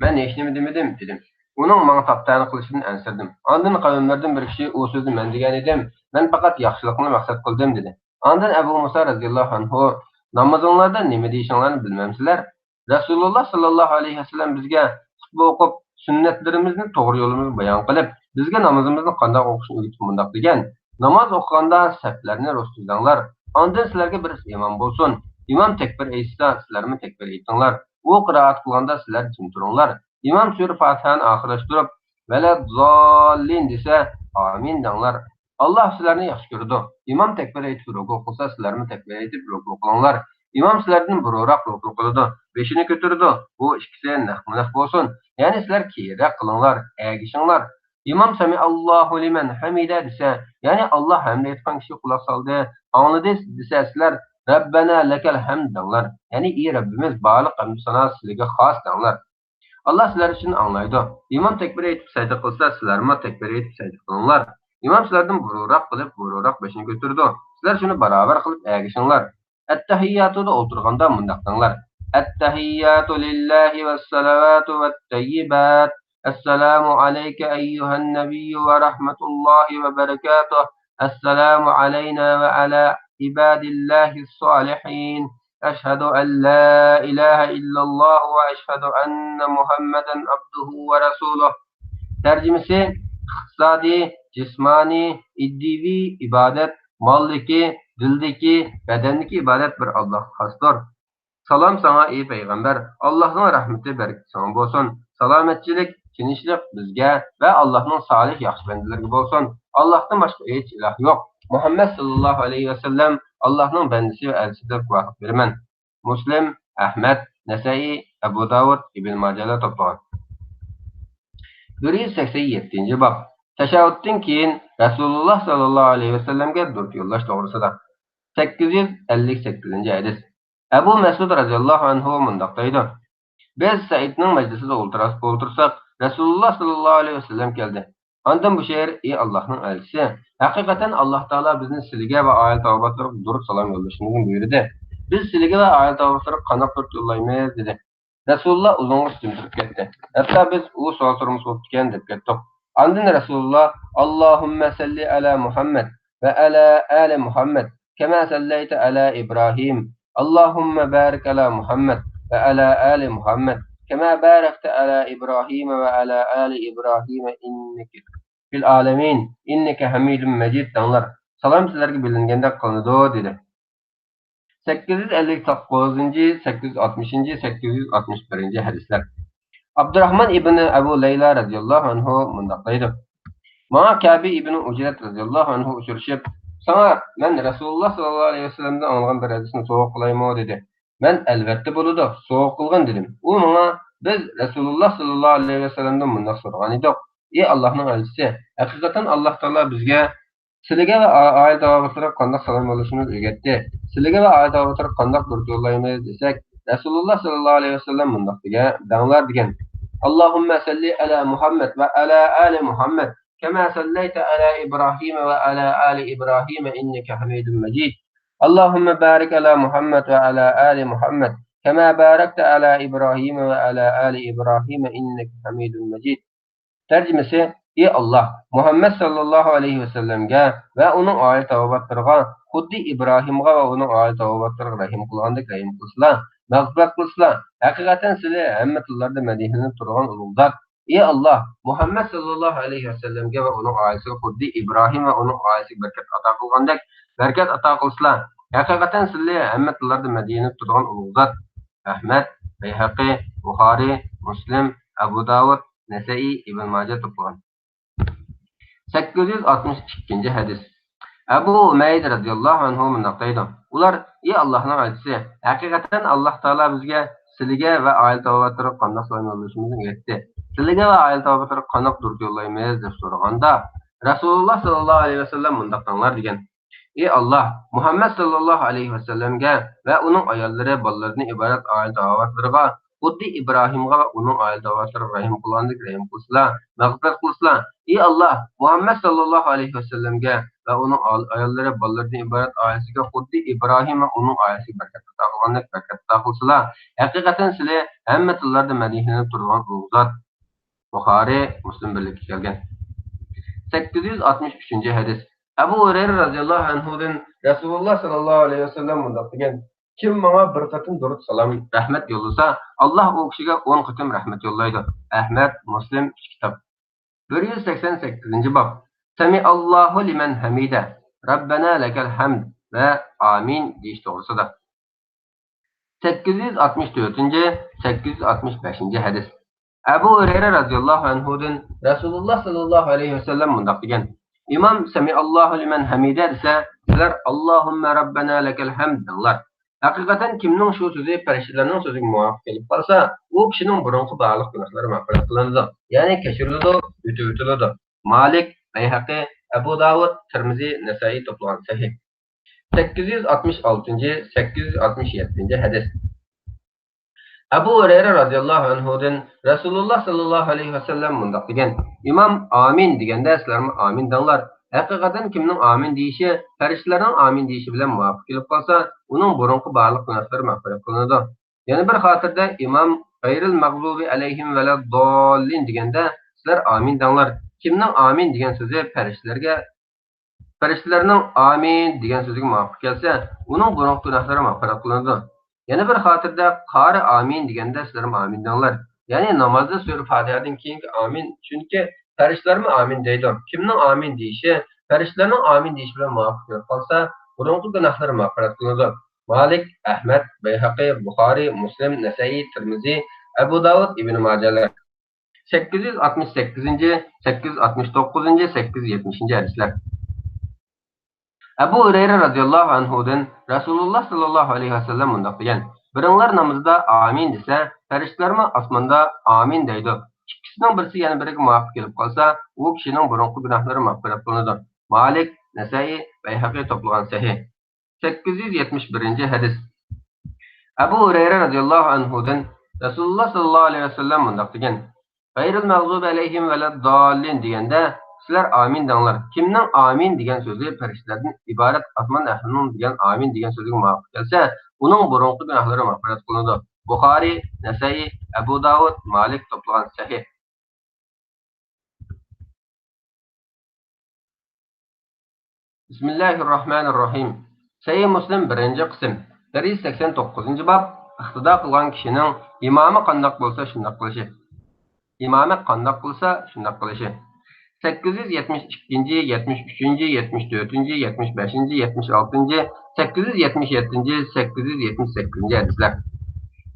Men hech nima demadim dedim. Onun bana taptağını kılışını ensirdim. Andın kavimlerden bir kişi o sözü men degan edim. Men fakat yaxşılıkını maksat kıldım dedi. Andın Ebu Musa radhiyallahu anhu namazınlarda neme deyişinlerini bilmemsiler. Resulullah sallallahu aleyhi ve sellem bizge hutba okup sünnetlerimizni doğru yolumuzu bayan kılıp bizge namazımızın qanday okushini öğretip mundaq degan. Namaz okuganda səhvlerini rostuzdanlar. Andın sizlerge bir imam bolsun. İmam tekbir eytsa sizlerimi tekbir eytinglar. O qiraat kılganda sizler jim turunglar. İmam Sure Fatiha'nı ahirləşdirib vələzzallin desə amin danglar. Allah sizlərini yaxşı gördü. İmam tekbir etib ruku qılsa sizlərmi tekbir etib ruku qılınlar. İmam sizlərdən bururaq ruku qılıdı. Beşini götürdü. Bu ikisi nəxmünəx bolsun. Yəni sizlər keyirək qılınlar, əgişinlar. İmam Sami Allahu limen hamidə desə, yəni Allah həmd etqan kişi qulaq saldı. Anladı desə sizlər Rabbana lekel hamd danglar. Yəni ey Rabbimiz baliq hamd sana sizlərə xas danglar. Allah sizler için anlaydı. İmam tekbir etip secde kılsa sizlerime tekbir etip secde kılınlar. İmam sizlerden bururak beşini götürdü. Sizler şunu beraber kılıp eğişinler. Ettehiyyatı da oturganda mundaktanlar. Ettehiyyatu lillahi ve's-salavatu ve't-tayyibat. Esselamu aleyke eyyühen nebiyyü ve rahmetullahi ve berekatuh. Esselamu aleyna ve ala ibadillahi's-salihin. Eşhedü en la ilahe illallah ve eşhedü enne Muhammeden abduhu ve resuluh. Tercümesi iqtisadi, cismani, iddivi ibadet, maldaki, dildeki, bedendeki ibadet bir Allah'a xasdır. Salam sana ey peygamber, Allah'ın rahmeti bereketi sana bolsun. Salametçilik, tinchlik bizga ve Allah'ın salih yaxshi bandalarga bolsun. Allah'tan başka hiç ilah yok. Muhammed sallallahu aleyhi ve sellem Allah'ın bendisi ve elçisi deb guvohlik beraman. Muslim, Ahmet, Nesai, Abu Davud, Ibn Majah'da toplagan. 187. bab. Teşahhüdden keyin Rasulullah sallallahu aleyhi ve sellem'ge dört yollash to'g'risida. 858. hadis. Abu Mas'ud radhiyallahu anhu mundaq deydi. Biz Saidning majlisida o'tirsak, Rasulullah sallallahu aleyhi ve sellem keldi. Ondan bu şehir ey Allah'ın elçisi, hakikaten Allah Teala bizni sizga ve aile tavbatlarga durib salom yo'llashimizni buyurdi. Biz sizga ve aile tavbatlarga qanday deb yo'llaymiz dedi. Rasulullah uzun turib ketdi. Hatta biz u savol soramiz o'tgan deb ketdik. Andın Resulullah Allahümme salli ala Muhammed ve ala ali Muhammed kema sallaita ala İbrahim. Allahümme barik ala Muhammed ve ala ali Muhammed kema barakta ala İbrahim ve ala ali İbrahim inneke fil alemin inneke hamidun mecid danlar. Salam sizlerge bilingende kılınadı dedi. 859, 860, 861 hadisler. Abdurrahman ibn Ebu Leyla radıyallahu anhu mundaqlaydı. Mağa Kabe ibn Ucret radıyallahu anhu uçuruşup, sana men Resulullah sallallahu aleyhi ve sellem'den anılgan bir hadisini soğuk kılayım dedi. Men elbette buludu, soğuk kılgın dedim. O bana biz Resulullah sallallahu aleyhi ve sellem'den mundaq sorgan edik. Ey Allah'ın elçisi, hakikaten Allah Teala bizge Sizlarga va oila a'zolariga qanday salom bo'lishni o'rgatdi. Sizlarga va oila a'zolariga qanday durud yo'llaymiz desak, Rasululloh sallallohu alayhi vasallam bundoq danglar degan. Allohumma salli ala Muhammad va ala ali Muhammad kama sallayta ala Ibrohim va ala ali Ibrohim innaka Hamidum Majid. Allohumma barik ala Muhammad va ala ali Muhammad kama barakta ala Ibrohim va ala ali Ibrohim innaka Hamidum Majid. Tercümesi Ey Allah, Muhammed sallallahu aleyhi ve sellem'ge ve onun aile tavabatlarına, xuddi İbrahim'e ve onun aile tavabatlarına rahim kılgandık rahim kılsıla, mağfiret kılsıla, hakikaten sizi hemmetullarda Medine'nin turgan ululdak. Ey Allah, Muhammed sallallahu aleyhi ve sellem'ge ve onun ailesine xuddi İbrahim ve onun ailesi bereket ata kılgandık, bereket ata kılsıla, hakikaten sizi hemmetullarda Medine'nin turgan ululdak. Ahmet, Beyhaqi, Bukhari, Muslim, Abu Davud, Nesai, İbn Mace toplagan. 862 hadis. Ebu Umeyd radıyallahu anhu mundaqdaydı. Ular, ey Allah'ın elçisi, hakikaten Allah Teala bizge sizlarga ve aile tavabatları qanday so'ymalishimizni o'rgatdi. Sizlarga ve aile tavabatları qanday durib yo'llaymiz deb so'raganda, Rasululloh sallallohu alayhi vasallam mundaq danglar degan. Ey Allah, Muhammed sallallohu alayhi vasallamga ve onun ayollari, bolalarini iborat aile tavabatlariga xuddi İbrahim'e ve onun aile tavabatları rahim kılgandık, rahim kılsıla, mağfiret kılsıla. Ey Allah, Muhammed sallallahu aleyhi ve sellem'ge ve onun ayolları, ballardan ibaret ailesiga xuddi İbrahim ve onun ailesi bereket ata kılgandık, bereket ata kılsıla. Hakikaten sizlar hemme tillarda Medine'de turgan ulug'zot. Bukhari, Muslim birlikte kelgan. 863 hadis. Ebu Hureyre radıyallahu anhu'dan Resulullah sallallahu aleyhi ve sellem mundaq degan. Kim bana bir qatım durud salam rahmet yollasa, Allah o kişiga 10 qatım rahmet yollaydı. Ahmet, Muslim 3 kitap. 188. bab. Semiallahu limen hamide. Rabbena lekel hamd ve amin deyiş doğrusudur. 864. 865. hadis. Ebu Hureyre radıyallahu anhu'dan Resulullah sallallahu aleyhi ve sellem mundaq degan. İmam Semiallahu limen hamide dese, sizler Allahümme Rabbena lekel hamd dinglar. Hakikaten kimning şu sözü periştelerin sözüge muvafiq kelip qalsa, o kişinin burunqi bağlıq günahları mağfiret kılındı. Yani keşirildi, ütütülüdü. Malik, Beyhaqi, Ebu Davud, Tirmizi, Nesai toplagan sahih. 866. 867. hadis. Ebu Hureyre radıyallahu anhu'dan Resulullah sallallahu aleyhi ve sellem mundaq degan. İmam amin degende sizlarmi amin danglar. Hakikaten kimning amin deyişi, farishtalarning amin deyişi bilan muvofiq kelib qolsa, uning burunqi barliq gunohlari mag'firat qilinadi. Yana bir xotirda imom Gayril mag'zubi alayhim veladdallin deganda sizlar amin danglar. Kimning amin degan so'zi farishtalarning amin degan so'ziga muvofiq kelsa, uning burunqi gunohlari mag'firat qilinadi. Yana bir xotirda qari amin deganda sizlar amin danglar. Ya'ni namozda sura Fatihadan keyingi amin, chunki farishtalarmi amin deydi. Kimning amin deyishi, farishtalarning amin deyishi bilan muvofiq qolsa, burunqi gunohlari mag'firat qilinadi. Malik, Ahmad, Beyhaqi, Bukhari, Muslim, Nesai, Tirmizi, Abu Davud, Ibn Maceler. 868. 869. 870. hadisler. Ebu Hureyre radıyallahu anhu'dan Resulullah sallallahu aleyhi ve sellem mundaq degan. Biringlar namazda amin desa, farishtalarmi osmonda amin deydi. İkisining birisi yana biriga muvofiq kelib qolsa, u kishining burunqi gunohlari mag'firat qilinadi. Malik, Nesai, Beyhaqi toplagan sahih. 871. hadis. Ebu Hureyre radıyallahu anhu'dan Resulullah sallallahu aleyhi ve sellem mundaq degan. Gayril mağzubi aleyhim veladdallin deganda sizlar amin danglar. Kimning amin degan so'zi farishtalardan iborat osmon ahlining degan amin degan so'ziga muvofiq kelsa, uning burunqi gunohlari mag'firat qilinadi. Bukhari, Nesai, Abu Davud, Malik toplagan sahih. Bismillahirrahmanirrahim. Sahih Muslim 1-ci qism 189-cu bab iqtido qilgan kishining imomi qandoq bo'lsa shundoq qilishi. İmamı qandoq qilsa shundoq qilishi. 872, 73, 74, 75, 76, 877, 878 hadislar.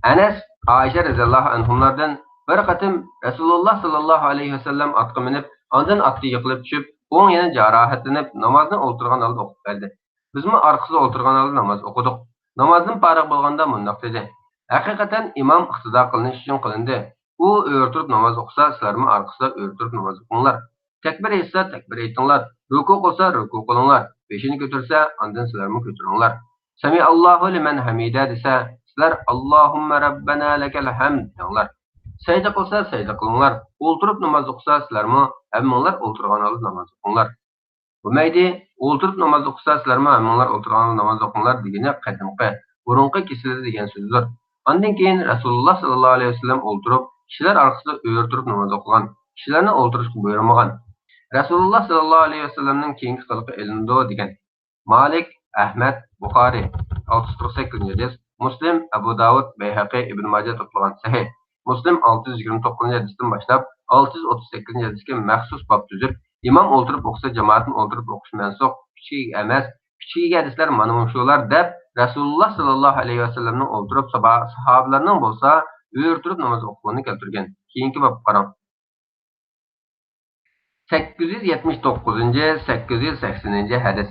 Anas Ayşe radhiyallohu anhulardan bir qatim Rasululloh sallallohu alayhi vasallam atqa minib, ondan atga yiqilib tushib, o'ng yana jarohatlanib, namozni o'tirgan holda o'qib berdi. Bizmi orqasida o'tirgan holda namoz o'qidik. Namozdan farigʼ bo'lganda mundoq dedi. Haqiqatan imom iqtido qilinish uchun qilindi. U o'rtirib namoz o'qisa, sizlarmi orqasida o'rtirib namoz o'qinglar. Takbir etsa, takbir aytinglar. Ruku qilsa, ruku qilinglar. Beshini ko'tarsa, ondan sizlarmi ko'taringlar. Sami Allahu liman hamida desa, sizlar Allohumma rabbana lakal hamd denglar. Sajda qilsa, sajda qilinglar. O'ltirib namoz o'qisa, sizlarmi hammanglar o'ltirgan holda namoz o'qinglar. Bo'lmaydi, o'ltirib namoz o'qisa, sizlarmi hammanglar o'ltirgan holda namoz o'qinglar degani qadimqi, burunqi kesildi degan so'zdir. Ondan keyin Rasululloh sallallohu alayhi vasallam o'ltirib, kishilar orqasida o'rtirib namoz o'qigan. Kishilarni o'ltirishga buyurmagan. Rasululloh sallallohu alayhi vasallamning keyingi xilqi ilindi degan. Malik, Ahmad, Buxoriy 648-hadis, Muslim, Abu Davud, Bayhaqi, Ibn Majah to'plagan sahih. Muslim 629-hadisdan boshlab 638-hadisga maxsus bob tuzib, imom o'ltirib o'qisa, jamoatni o'ltirib o'qish mansub, kichik emas, kichik hadislar mana shular deb Rasululloh sallallohu alayhi vasallamning o'ltirib sahobalarning bo'lsa, o'rtirib namoz o'qishini keltirgan. Keyingi bob qarang. 879-880-hadis.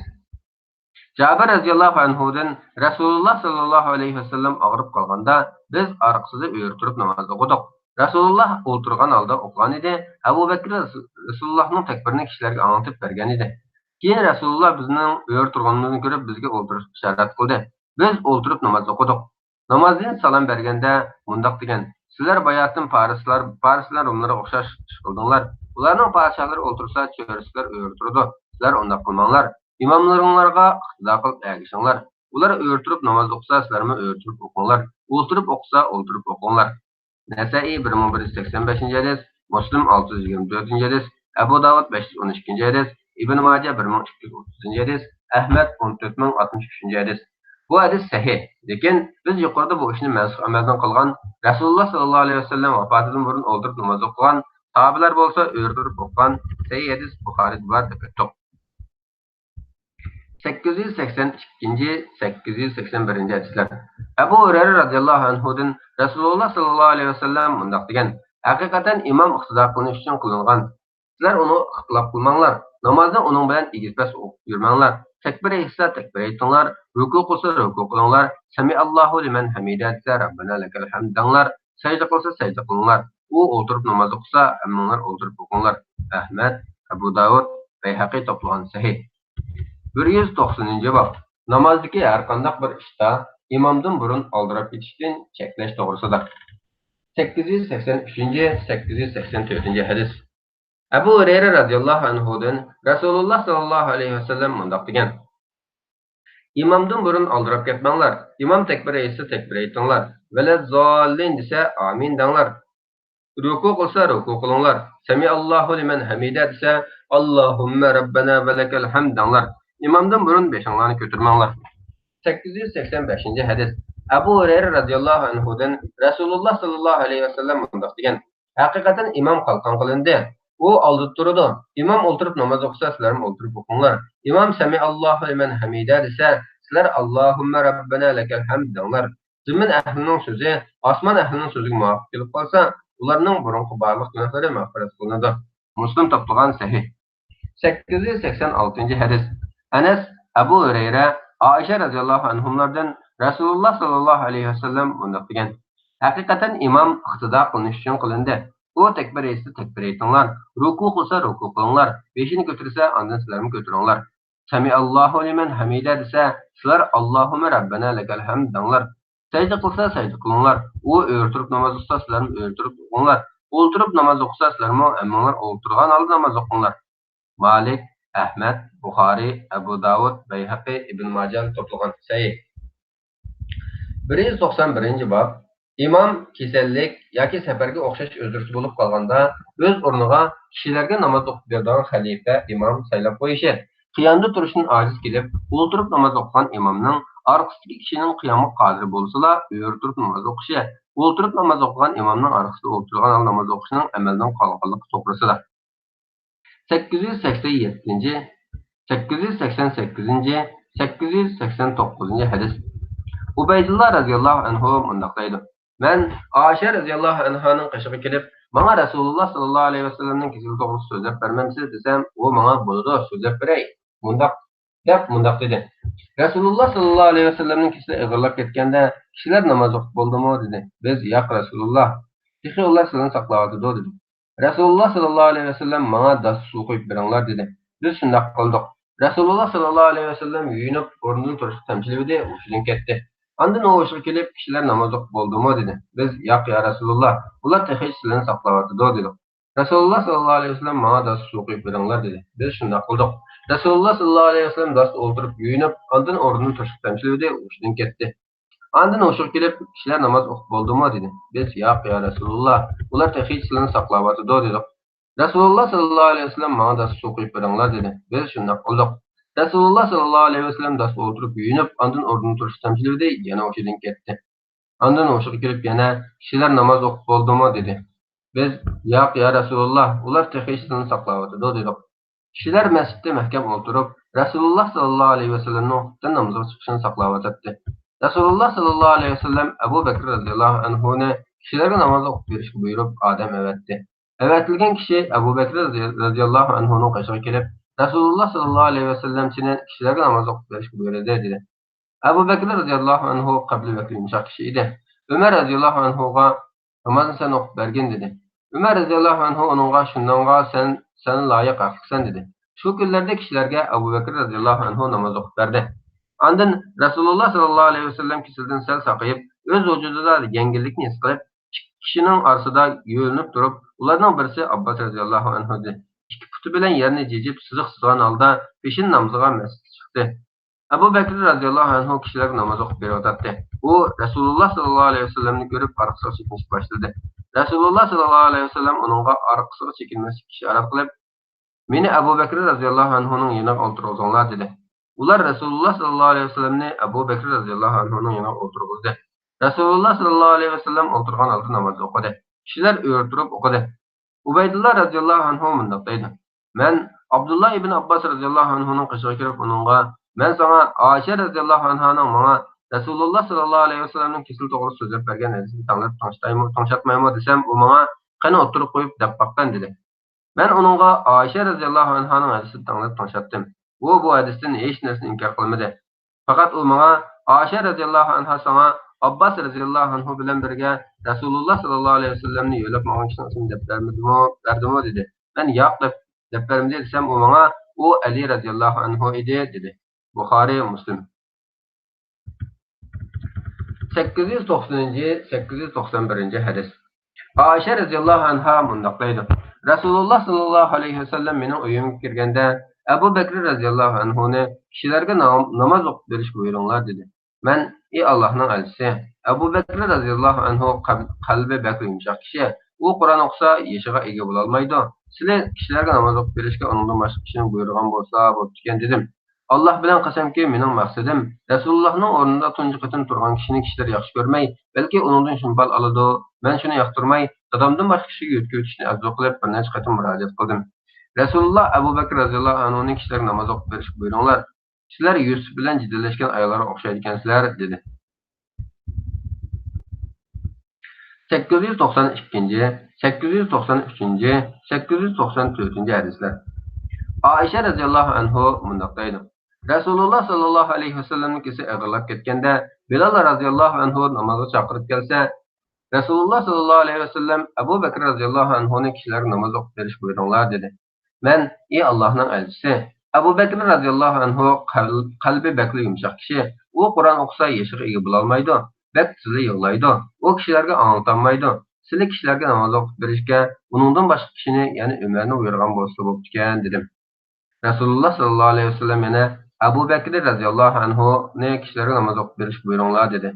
Jabir radhiyallohu anhudan Rasululloh sallallohu alayhi vasallam og'rib qolganda biz orqasida o'rtirib namoz o'qidik. Rasululloh o'ltirgan holda o'qigan edi. Abu Bakr Rasulullohning takbirini kishilarga anlatib bergan edi. Keyin Rasululloh bizning o'rtirganimizni ko'rib bizga o'tirishga ishorat qildi. Biz o'ltirib namoz o'qidik. Namozdan salom berganda mundoq degan: sizlar bayatdan Farislar Rumlarga o'xshash ish qildinglar. Ularning podshohlari o'tirsa, cho'rislar o'rtirdi. Sizlar undoq qilmanglar. İmamlarınlarga iqtido qilib ergishinglar. Ular o'rtirib namoz o'qisa, sizlarmi o'rtirib o'qinglar. O'ltirib o'qisa, o'ltirib o'qinglar. Nasai 1185-hadis, Muslim 624-hadis, Abu Davud 512-hadis, Ibn Majah 1230-hadis, Ahmad 14063-hadis. Bu hadis sahih. Lekin biz yuqorida bu ishni mansub amaldan qilgan Rasululloh sallallohu alayhi vasallam vafotidan burun o'ltirib namoz o'qigan, sahobalar bo'lsa o'rtirib o'qigan sahih hadis Buxoriyda bor deb aytdik. 882-881 hadislar. Abu Hurayra radhiyallohu anhudan Rasululloh sallallohu alayhi vasallam mundoq degan: haqiqatan imom iqtido qilinish uchun qilingan. Sizlar uni ixtilof qilmanglar. Namozni uning bilan egizpas o'qib yurmanglar. Takbir etsa takbir aytinglar, ruku qilsa ruku qilinglar. Sami Allahu liman hamida desa, Rabbana lakal hamd denglar. Sajda qilsa sajda qilinglar. U o'tirib namoz o'qisa, hammanglar o'tirib o'qinglar. Ahmad, Abu Davud, Bayhaqi to'plagan sahih. 190-bab. Namozdagi har qanday bir ishda imomdan burun oldirib ketishdan cheklash to'g'risida. 883-884-hadis. Abu Hurayra radhiyallohu anhudan Rasululloh sallallohu alayhi vasallam mundoq degan: imomdan burun oldirib ketmanglar. Imom takbir aytsa takbir aytinglar. Valad zollin desa amin denglar. Ruku qilsa ruku qilinglar. Sami Allahu liman hamida desa Allahumma rabbana va lakal hamd denglar. İmamdan burun beşinglarni ko'tarmanglar. 885-hadis. Abu Hurayra radhiyallohu anhudan Rasululloh sallallohu alayhi vasallam mundoq degan: haqiqatan imom qalqon qilindi. U oldida turadi. Imom o'ltirib namoz o'qisa, sizlar o'ltirib o'qinglar. Imom sami Allahu liman hamida desa, sizlar Allohumma rabbana lakal hamd denglar. Zimin ahlining so'zi osmon ahlining so'ziga muvofiq kelib qolsa, ularning burunqi barliq gunohlari mag'firat qilinadi. Muslim to'plagan sahih. 886-hadis. Anas Abu Hurayra Ayşe radhiyallohu anhulardan Rasululloh sallallohu alayhi vasallam mundoq degan: haqiqatan imom iqtido qilinish uchun qilindi. U takbir etsa takbir aytinglar, ruku qilsa ruku qilinglar, beshini ko'tarsa ondan sizlarni ko'taringlar. Sami Allahu liman hamida desa, sizlar Allohumma rabbana lakal hamd denglar. Sajda qilsa sajda qilinglar. U o'rtirib namoz o'qisa, sizlarni o'rtirib o'qinglar. O'ltirib namoz o'qisa, sizlarmi hammanglar o'ltirgan holda namoz o'qinglar. Malik, Ahmad, Buxoriy, Abu Davud, Bayhaqi, Ibn Majah to'plagan sahih. 191-bab. İmam kasallik yoki safarga o'xshash o'zgartirish bo'lib qolganda o'z o'rniga kishilarga namoz o'qib beradigan xalifa imom saylab qo'yishi. Qiyamda turishdan aciz kelib, o'ltirib namoz o'qigan imomning arkasındaki kishining qiyomga qodir bo'lsa, o'tirib namoz o'qishi, o'ltirib namoz o'qigan imomning arkasida o'tirgan namoz o'qishining amaldan qolganligi to'g'risida. 887, 888, 889 hadis. Ubaydullah radhiyallohu anhu mundaq deydi. Men Aisha radhiyallohu anhaning qishig'i kelib, "Menga Rasululloh sallallohu alayhi vasallamning kizil to'g'risida so'zlab bermamsiz?" desam, "U menga bo'ladi, so'zlab beray." Mundaq dedi. Rasululloh sallallohu alayhi vasallamning kishisi ig'irlab ketganda, kishilar namoz o'qib bo'ldimi dedi. Biz, "Yo'q Rasululloh, Tixi ular sizlarni saqlayotdi" dedi. Rasululloh sallallohu alayhi vasallam menga das suv quyib beringlar dedi. Biz shunday qildik. Rasululloh sallallohu alayhi vasallam yuyinib, o'rnidan turishga tamshiladi, o'shidan ketdi. Ondan o'shiga kelib, kishilar namoz o'qib bo'ldimi dedi. Biz, "Yo'q ya Rasululloh, ular Tixi sizlarni saqlayotdi" dedi. Rasululloh sallallohu alayhi vasallam menga das suv quyib beringlar dedi. Biz shunday qildik. Rasululloh sallallohu alayhi vasallam dastda o'ltirib yuyinib, ondan o'rnidan turishga tamshiladi, o'shidan ketdi. Ondan o'shiga kelib, kishilar namoz o'qib bo'ldimi dedi. Biz, "Yo'q ya Rasululloh, ular Tixi sizlarni saqlayotdi" dedik. Rasululloh sallallohu alayhi vasallam menga dast suv quyib beringlar dedi. Biz shunday qildik. Rasululloh sallallohu alayhi vasallam dastda o'ltirib yuyinib, ondan o'rnidan turishga tamshiladi, yana o'shidan ketdi. Ondan o'shiga kelib yana kishilar namoz o'qib bo'ldimi dedi. Biz, "Yo'q ya Rasululloh, ular Tixi sizlarni saqlayotdi" dedik. Kishilar masjidda mahkam o'tirib, Rasululloh sallallohu alayhi vasallamning xutdan namozga chiqishini saqlayotdi. Rasululloh sallallohu alayhi vasallam Abu Bakr radhiyallohu anhuni kishilarga namoz o'qib berishga buyurib, odam avatdi. Avatilgan kishi Abu Bakr radhiyallohu anhuning qishig'iga kelib, Rasululloh sallallohu alayhi vasallam seni kishilarga namoz o'qib berishga buyurdi dedi. Abu Bakr radhiyallohu anhu qabli va yumshoq kishi edi. Umar radhiyallohu anhuga namozni sen o'qib bergin dedi. Umar radhiyallohu anhu uningga shundanga sen loyiq haqlisan dedi. Shu kunlarda kishilarga Abu Bakr radhiyallohu anhu namoz o'qib berdi. Ondan Rasululloh sallallohu alayhi vasallam kisildan sal saqayib, o'z vujudida yengillikni his qilib, kishining orasida yo'linib turib, ularning birisi Abbos radhiyallohu anhu edi. Ikki puti bilan yerni jijib, siziq sızgan holda peshin namoziga masjidga chiqdi. Abu Bakr radhiyallohu anhu kishilarga namoz o'qib beryotdi. U Rasululloh sallallohu alayhi vasallamni ko'rib orqasiga chekinishga boshladi. Rasululloh sallallohu alayhi vasallam uningga orqasiga chekinmaslik ishorat qilib, "Meni Abu Bakr radhiyallohu anhuning yoniga o'tirg'izinglar" dedi. Ular Rasululloh sallallohu alayhi vasallamni Abu Bakr radhiyallohu anhuning yoniga o'tirg'izdi. Rasululloh sallallohu alayhi vasallam o'tirgan holda namoz o'qidi. Kishilar o'rtirib o'qidi. Ubaydullah radhiyallohu anhu mundaq deydi. Men Abdullah ibn Abbos radhiyallohu anhuning qishig'iga kirib uningga, "Men sana Oysha radhiyallohu anhaning menga Rasululloh sallallohu alayhi vasallamning kesil to'g'ri so'zlab bergan hadisini tanlab to'xtatmaymi desam, u menga qani o'tirib qo'yib deb baqdan" dedi. Men uningga Oysha radhiyallohu anhaning hadisini tanlab to'xtatdim. U bu hadisdan hech narsani inkor qilmadi. Faqat u menga Oysha radhiyallohu anha sana Abbos radhiyallohu anhu bilan birga Rasululloh sallallohu alayhi vasallamni yo'lab menga kishining ismini deb berdimi dedi. Men yo'q deb bermadi desam, u menga u Ali radhiyallohu anhu edi dedi. Buxoriy, Muslim. 891 hadis. Aisha radhiyallohu anha mundaq deydi. Rasululloh sallallohu alayhi vasallam mening uyimga kirganda Abu Bakr radhiyallohu anhuni kishilarga namoz o'qib berishga buyuringlar dedi. Men, "Ey Allohning elchisi, Abu Bakr radhiyallohu anhu qalbi bakr yumshoq kishi, u Qur'on o'qisa yeshiga ega bo'la olmaydi. Sizlar kishilarga namoz o'qib berishga uningdan boshqa kishini buyurgan bo'lsa bo'pti ekan" dedim. Allah bilan qasamki, mening maqsadim Rasulullohning o'rnida tunji qatim turgan kishini kishilar yaxshi ko'rmay, balki uningdan shunbal oladi. Men shuni yoqtirmay, dadamdan boshqa kishiga yo'tkizishni arzu qilib bir necha qatim murojaat qildim. Rasululloh Abu Bakr radhiyallohu anhuning kishilarga namoz o'qib berishga buyuringlar. Sizlar Yusuf bilan jiddiylashgan ayollarga o'xshaydi ekansizlar dedi. 892, 893, 894 hadislar. Aisha radhiyallohu anhu mundaq deydi. Rasululloh sallallohu alayhi vasallamning kisi ig'irlab ketganda, Bilal radhiyallohu anhu namozga chaqirib kelsa, Rasululloh sallallohu alayhi vasallam Abu Bakr radhiyallohu anhuni kishilarga namoz o'qib berish buyuringlar dedi. Men, "Ey Allohning elchisi, Abu Bakr radhiyallohu anhu qalbi bakli yumshoq kishi, u Qur'on o'qisa yeshiga ega bo'la olmaydi, bak tizli yig'laydi, u kishilarga anglolmaydi. Sizlar kishilarga namoz o'qib berishga uningdan boshqa kishini, ya'ni Umarni buyurgan bo'lsa bo'pti ekan" dedim. Rasululloh sallallohu alayhi vasallam yana Abu Bakr radhiyallohu anhuni kishilarga namoz o'qib berish buyuringlar dedi.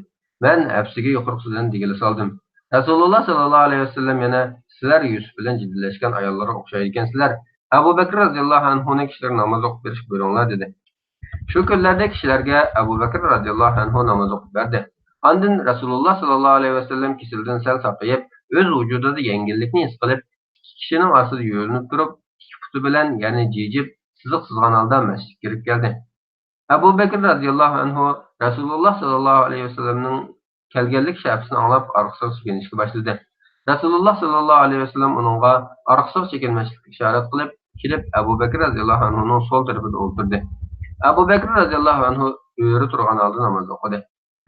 Men hafsiga yuqori so'zdan digili soldim. Rasululloh sallallohu alayhi vasallam yana "Sizlar Yusuf bilan jiddiylashgan ayollarga o'xshaydi ekansizlar. Abu Bakr radıyallahu anhu'nun kişiler namaz okup veriş buyurunlar dedi. Şu günlerde kişilerge Abu Bakr radıyallahu anhu namaz okup verdi. Andın Resulullah sallallahu aleyhi ve sellem kişilerden sel sapayıp öz vücudunda yengillikni his kılıp kişinin asıl yürünüp durup iki putu bilen yani cicip sızık sızgan halda mescid girip geldi. Abu Bakr radıyallahu anhu Resulullah sallallahu aleyhi ve sellem'nin kelgenlik şapsını anlap arqsız çekinişki başladı. Resulullah sallallahu aleyhi ve sellem onunla arqsız çekilmeslik işaret kılıp kilip Abu Bakr radıyallahu anhu'nun sol tarafında oturdu. Abu Bakr radıyallahu anhu öğrü turgan aldı namaz okudu.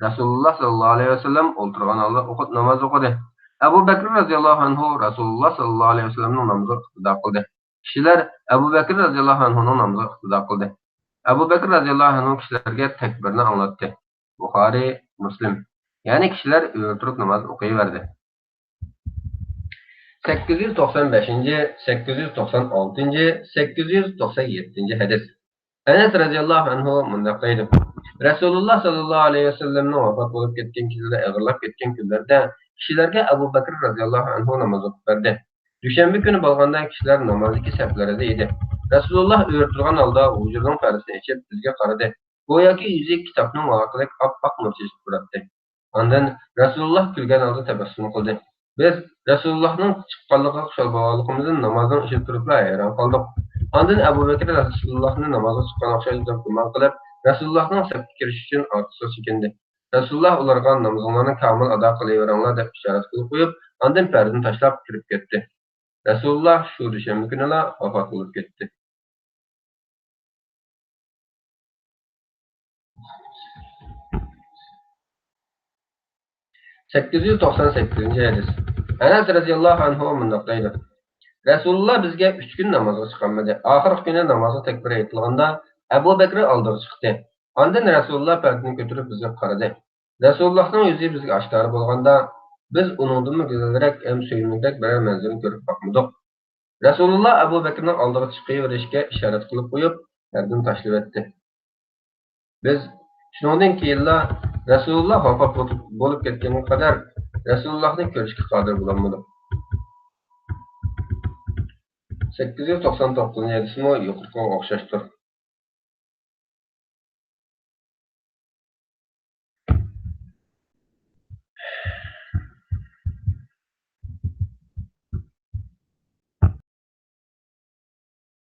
Resulullah sallallahu aleyhi ve sellem oturgan aldı okut namaz okudu. Abu Bakr radıyallahu anhu Resulullah sallallahu aleyhi ve sellem'nin namazı iktida kıldı. Kişiler Abu Bakr radıyallahu anhu'nun namazı iktida kıldı. Abu Bakr radıyallahu anhu kişilerge tekbirini anlattı. Bukhari, Müslim. Yani kişiler öğrü turup namaz okuyuverdi. 895. 896. 897. hadis. Enes radıyallahu anhu mundaqaydı. Resulullah sallallahu aleyhi ve sellem'nin vafat olup ketken kişilere ağırlap ketken günlerde kişilerge Abu Bakr radıyallahu anhu namaz okup verdi. Düşenbe günü bolganda kişiler namazdaki seflerinde idi. Resulullah öğretilgan halda vücudun perdesini içip bizge qaradı. Go'yoki yüzü kitapning vaqtidek oppoq nur chechib turibdi. Ondan Resulullah kulgan halda tabassum qildi. Biz Resulullahning chiqqanligiga xushal bo'lganligimizdan namozdan ishib turibla hayron qoldik. Ondan Abu Bakr Resulullahni namozga chiqqan o'xshaydi deb gumon qilib, Resulullahning safga kirish uchun ortiqcha chekindi. Rasulullah ularga namozinglarni kamil ado qilaveringlar deb ishorat qilib qo'yib, ondan pardani tashlab kirib ketdi. Rasulullah shu dushanba kunila vafot bo'lib ketdi. 898. hadis. Enes radıyallahu anhu mundaqdaydi. Rasulullah bizga 3 kun namozga chiqarmadi. Oxirgi kuni namozga takbir aytilganda Abu Bakr oldiga chiqdi. Ondan Rasulullah pardani ko'tarib bizga qaradi. Rasulullahning yuzi bizga oshkora bo'lganda biz uningdan go'zalroq ham suyimliroq bir manzilni ko'rib boqmadik. Rasulullah Abu Bakrning oldiga chiqaverishga ishorat qilib qo'yib, pardani tashlab etdi. Biz shundan keyinla Rasulullah vafot bo'lib ketganga qadar Rasulullahni ko'rishga qodir bo'lmadik. 899 hadismi yuqoriga o'xshashdir.